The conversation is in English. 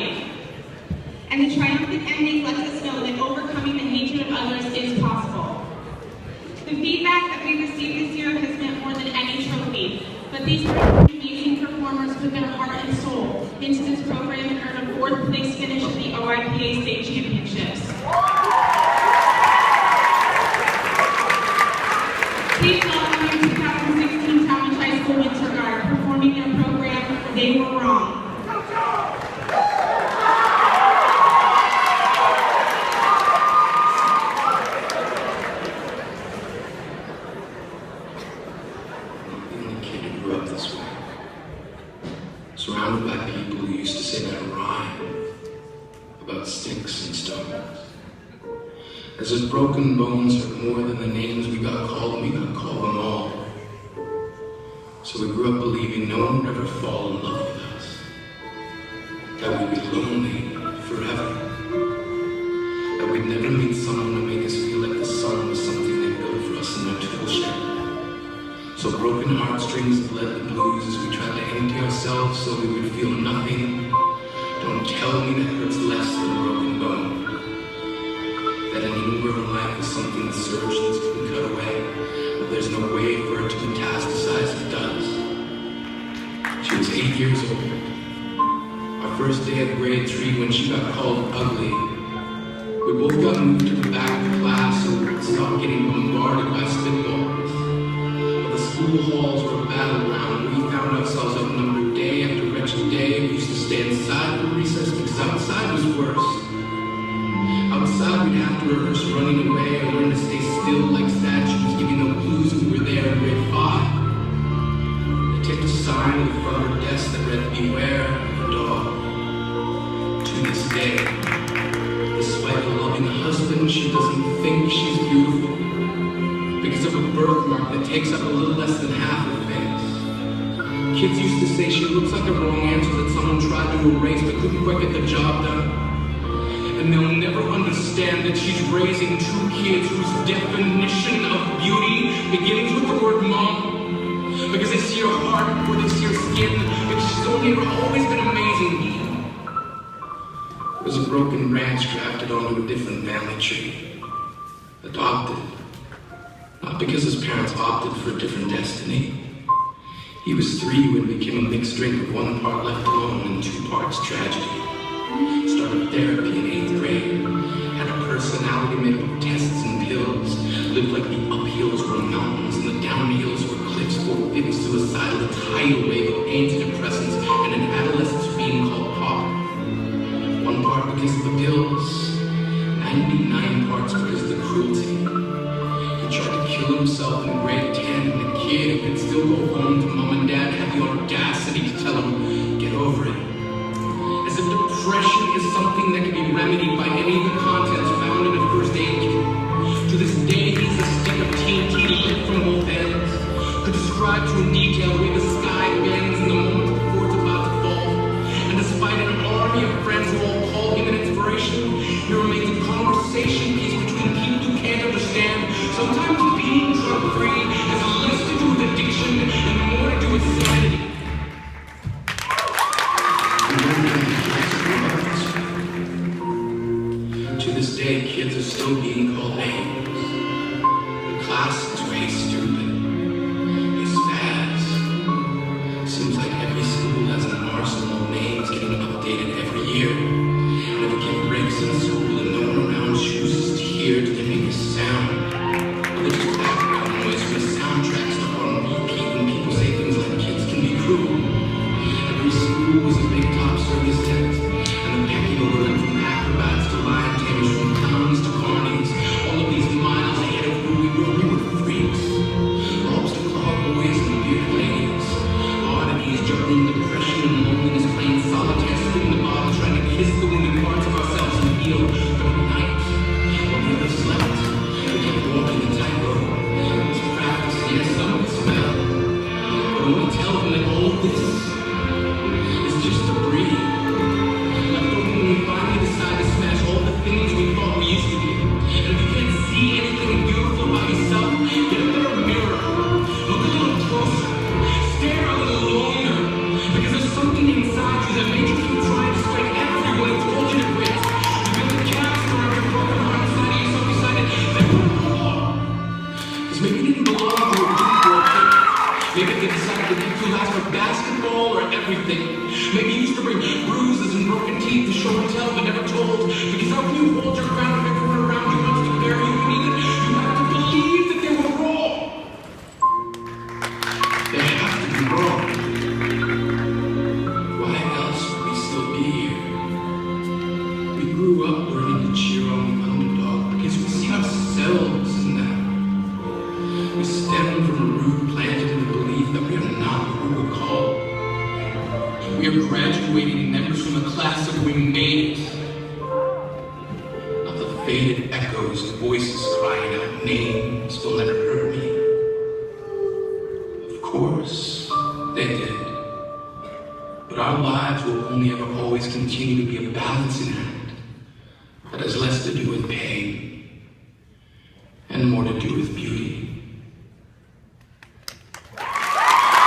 fighting. And the triumphant ending lets us know that overcoming the hatred of others is possible. The feedback that we received this year has meant more than any trophy, but these amazing performers put their heart and soul into this program and earned a 4th place finish at the OIPA State Championships. Please welcome your 2016 Talmadge High School Winter Guard performing their program, They Were Wrong. Surrounded by people who used to say that rhyme about sticks and stones. As if broken bones hurt more than the names we got called, we got called them all. So we grew up believing no one would ever fall in love with us, that we'd be lonely forever, that we'd never meet someone to make us feel like the sun was something they built for us in their tool shed. So broken heartstrings bled the blues as we tried to empty ourselves so we would feel nothing. Don't tell me that hurts less than a broken bone. That an ingrown life is something the surgeons can cut away, but there's no way for it to metastasize it does. She was 8 years old. Our first day at grade 3 when she got called ugly. We both got moved to the back of the class so we would stop getting bombarded by spitballs. School halls were a battleground. We found ourselves outnumbered day after wretched day. We used to stay inside for recess because outside was worse. Outside we'd have to rehearse running away or learn to stay still like statues, giving no clues we were there in grade 5. They taped a sign at the front of her desk that read, "Beware of the dog." To this day, despite a loving husband, she doesn't think she's beautiful. Because of a birthmark that takes up a little less than half her face. Kids used to say she looks like a wrong answer that someone tried to erase but couldn't quite get the job done. And they'll never understand that she's raising 2 kids whose definition of beauty begins with the word mom. Because they see her heart before they see her skin. Because she's only ever always been amazing. It was a broken branch grafted onto a different family tree. Adopted. Not because his parents opted for a different destiny. He was 3 when it became a mixed drink with 1 part left alone and 2 parts tragedy. Started therapy in 8th grade. Had a personality made up of tests and pills. Lived like the uphills were mountains and the downhills were cliffs. Forbidden suicidal, a tidal wave of antidepressants and an adolescence being called pop. 1 part because of the pills. 99 parts because of the cruelty. Tried to kill himself in grade 10, and the kid who could still go home to mom and dad had the audacity to tell him, get over it. As if depression is something that can be remedied by any of the contents found in a first aid kit. To this day, he's a stick of TNT lit from both ends. Could describe to in detail the way the sky bends in the moment before it's about to fall. And despite an army of friends who all call him an inspiration, he remains a conversation piece between people who can't understand. Sometimes being drug-free has less to do with addiction and more to do with sanity. To this day, kids are still being called names. The class is way stupid. It's spaz. Seems like every school has an arsenal of names getting updated every year. And if a kid breaks in school and no one around chooses to hear, do they make a sound? They just background noise from the soundtrack stuck on repeat when people say things like kids can be cruel. Every school was a big top service tent, and the pecking order went from acrobats to lion tamers, from clowns to carnies. All of these miles ahead of who we were freaks. Lobster claw boys and bearded ladies. Oddities juggling depression and loneliness, playing solitaire, spinning the bottle, trying to kiss the wounded parts of ourselves and heal. But at night, while the others slept, we kept walking the tightrope. It was practice, yes, some would smell. But when we tell them that all of this is just a breeze, Maybe you used to bring bruises and broken teeth to show and tell, but never told. Because how can you hold your ground when everyone around you wants to bury you and eat it? You have to believe that they were wrong. They have to be wrong. Why else would we still be here? We grew up learning to cheer on the underdog because we see ourselves in that. We stem from a root planted in the belief that we are not who we're called. We are graduating members from a class of we made it. Not the faded echoes of voices crying out names will never hurt me. Of course, they did. But our lives will only ever always continue to be a balancing act that has less to do with pain